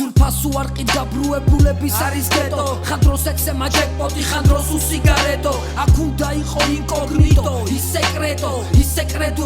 ზურფასუ არყი დაბრუებულების არის გეტო ხანდროს ექსემა ჯეკპოტი ხანდროს უსიგარეტო აქ უნდა იყო ინკოგნიტო ის სეკრეტო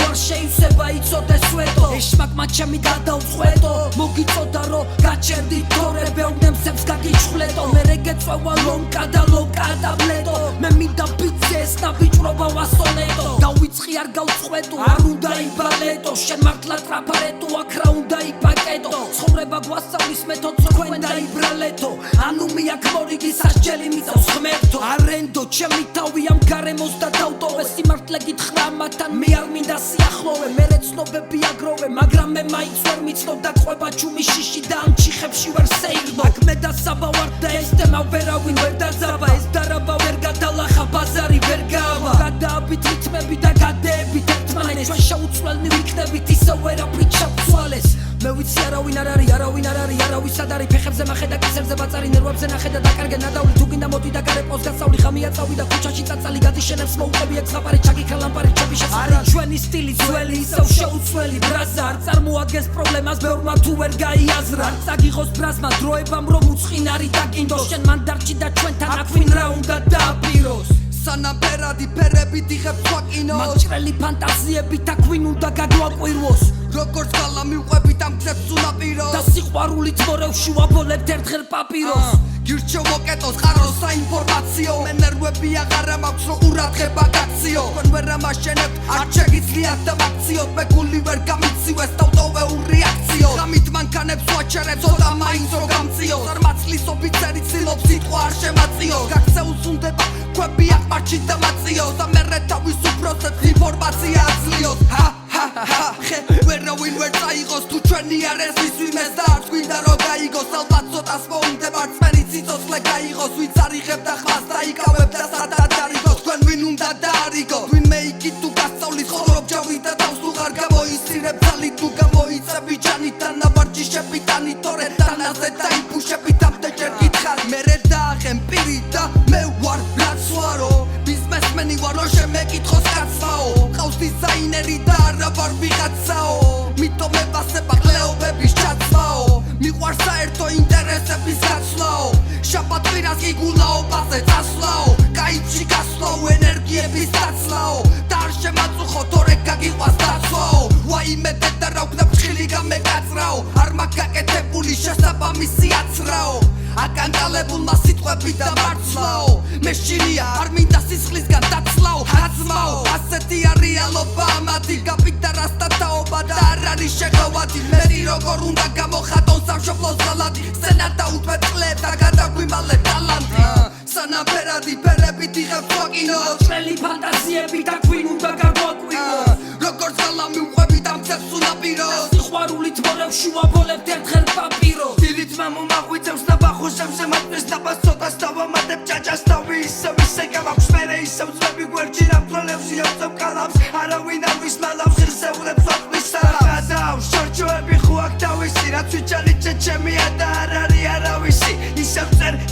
არ შეივსება იცოდეს სვეტო ეშმაკმა ჩემი გადაუწყვეტო მოგიწოდა რომ გაჩერდი თორე ბევრნემსებს გაგიჩხლეტო მე რეგეწვევა ლონკა და ბლეტო მე მინდა ბიცი ეს ნაბიჭრობა ვასონეტო დავიწყი არ გავწყვეტო არ უნდა იბალეტო შენ მართლა ტრაფარეტო აქ რა უნდა იპაკეტო ცხოვრება გვასწავლის მეთოდს თქვენ დაიბრალეთო ანუ მე აქ მორიგი სასჯელი მიწავს ღმერთო არენდო ჩემი თავი ამ გარემოს და დავტოვე სიმართლე გითხრა მათთან მე არ მინდა სიახლოვე მე რეცნობები აგროვე მაგრამ მე მაინც ვერ მიცნობ და ყვება ჩუმი შიში და ამ ჩიხებში ვერ სეირნო აქ მე დასაბა ვარ და ეს თემა ვერავინ ვერ დაძაბა ეს დარაბა ვერ გადალახა ბაზარი ვერ გავა გადააბით რითმები და გადეებით ერთმანეთს ჩვენ შეუცვლელნი ვიქნებით ისე ვერაფრით ჩავცვალეს მე ვიცი არავინ არ არის არავის არ არის ფეხებზე მახედა კისერზე ბაწარი ნერვებზე ნახე და დაკარგე ნადავლი თუ გინდა მოდი და გარემოს გასწავლი ღამია წავი და ქუჩაში წაწალი გადიშენებს მოუყევი ეგ ხაპარი ჩაგიქა ლამპარი ჩები შესაძლოა არის ჩვენი სტილი ძველი ისევ შეუცვლელი ბრაზა არ წარმოადგენს პრობლემას ბევრმა თუ ვერ გაიაზრა არ წაგიღოს ბრაზმა დროებამ რომ უწყინარი დაკინდო შენ მან დარჩი და ჩვენთან აკვინ რა უნდა დააპიროს სანამ ფერადი ფერებით იღებ სხვა კინოს მაგჭრელი ფანტაზიებით აკვინ უნდა გაგვაკვირვოს როგორც გალა მივყვებით ამ გზებს უნაპიროს და სიყვარულით მორევში ვაბოლებთ ერთხელ პაპიროს გირჩევ მოკეტოს ხაროს საინფორმაციო მე ნერვები აღარა მაქვს რომ ყურადღება გაქციო თქვენ ვერ ამაშენებთ არ შეგიძლიათ და მაქციოთ მე გული ვერ გამიცივეს დავტოვე ურეაქციო გამით მანქანებს ვაჩერებ ცოტა მაინც რომ გამციოს არ მაცლის ოფიცერი ცდილობს სიტყვა არ შემაწიოს გაქცეულს უნდება ქვები აქ მარჩით და მაწიოს და მერე თავის უფროსებს ინფორმაცია აძლიოს ხე ვერავინ ვერ წაიღოს თუ ჩვენი არ ეს ის ვიმეს და არც გვინდა რომ გაიგოს ალბათ ცოტას მოუნდება რწმენი ციცოცხლე გაიღოს ვინც არ იღებ და ხმას დაიკავებ და სადაც არიგოს თქვენ ვინ უნდა დაარიგო ვინმე იგი თუ გასწავლის ხოლობ ჯავი და თავს თუ ღარ გამოისწირებ ძალი თუ გამოიწები ჯანით და ნაბარჯი შეპიტანი თორე თანაზე დაიფუშებით ამდე ჯერ გითხარ მერე დააღեմ პირი და მე ვარ რაცვარო ბიზნესმენი ვარ რომ შემეკითხოს კაცმაო ყავს დიზაინერი და არა ვარ ვიღაცაო მითო მე ვასება ყლეობების ჩაცმაო მიყვარს საერთო ინტერესების გაცვლაო შაბათ-კვირას კი გულაობაზე წასვლაო კაიფში გასვლაო ენერგიების დაცლაო და არ შემაწუხო თორე გაგიყვას დაცვაო ვაიმე დედა რა ვქნა ფრთხილი გამეკაცრაო არ მაქვს გაკეთებული შესაბამისი აცრაო აკანკალებულმა სიტყვები და მარცვლაო მე შინია არ მინდა სისხლისგან დაცლაო აზმაო ასეთი არეალობა ამათი კაპიტარასთა თაობა და არ არის შეღავათი მეტი როგორ უნდა გამოხატონ სამშობლოს ღალატი სცენა დაუთმეთ კლებ და გადაგვიმალებ ტალანტი სანამ ფერადი ფერებით იღებ სხვა კინოს წელი ფანტაზიებით აკვინ უნდა გაგვაკვირვოს როგორც გალა მივყვებით ამ გზებს უნაპიროს სიყვარულით მორევში ვაბოლებთ ერთხელ პაპიროს დილით მომაღვიძებს და ბახუშებს ემატმეს დაბას ცოტას დავამატებ ჭაჭას თავი ისე გავაქვს მერე ისევ ძვები გვერდში დამთვალებს იავწევ კალამს არავინ არ ვისმალავს ღირსეულებს ვაყვის სარაღადავს შორჩოები ხო აქ თავისი რაც ვიჭარიჭე ჩემია და არ არის არავისი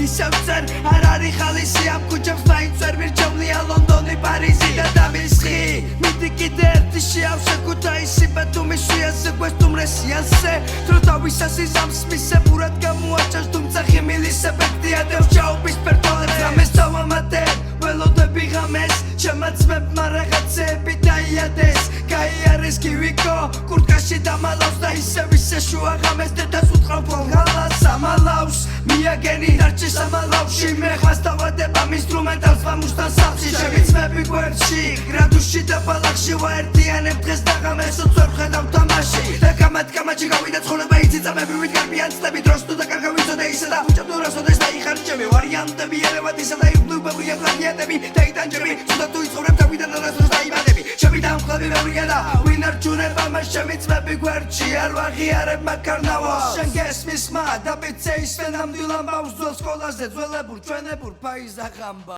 ისევ წერ არ არის ხალისი ამ ქუჩებს მაინც ვერ მირჩევნია ლონდონი პარიზი და დამისხი მიდი კიდე ერთი შეავშე ქუთაისი ბათუმის შიაზე გვესტუმრესიანსე დრო თავისას იზამს მისე ბურად გამოაჩენს თუმცა ხიმილის ეფექტია დევჩაობის პერტოლებს რამეს დავამატებ ველოდები ღამეს ჩემაცმებმა რაღაცეები დაიადეს გაიარეს კივიკო კურტკაში დამალავს და ისე შუა ღამეს დედას უთხრობ გალას ამალავს მიაგენი დარჩი სამალავში მე ხვას დავადებ ამ ინსტრუმენტალს ვამუშთან სახლში შევიცმები გვერდში გრადუსში და ბალახში ვაერთიანებ დღეს და ღამეს უცებ ხედავ თამაში და კამათი გავიდა ცხოვრება იციწამები ვით გარბიან წლები დროს თუ დაკარგა ვიცოდე ისე და უჭადურას ოდეს დაიხარჯები ვარიანტები ერევად ისე და იუბლუბები პლანეტები და იტანჯები სუდა თუ იცხოვრებ თავიდან არასდროს დაიბადები შევიდა ამ კლუბი მეურია და ვინ არჩუნება მას შევიცმები გვერდში არ ვაღიარებ მაკარნავა შენ გესმის მა და ბიცე ისე ნამდვილ ამბავს ძველ სკოლაზე ძველებურ ჩვენებურ ფაიზა ხამბა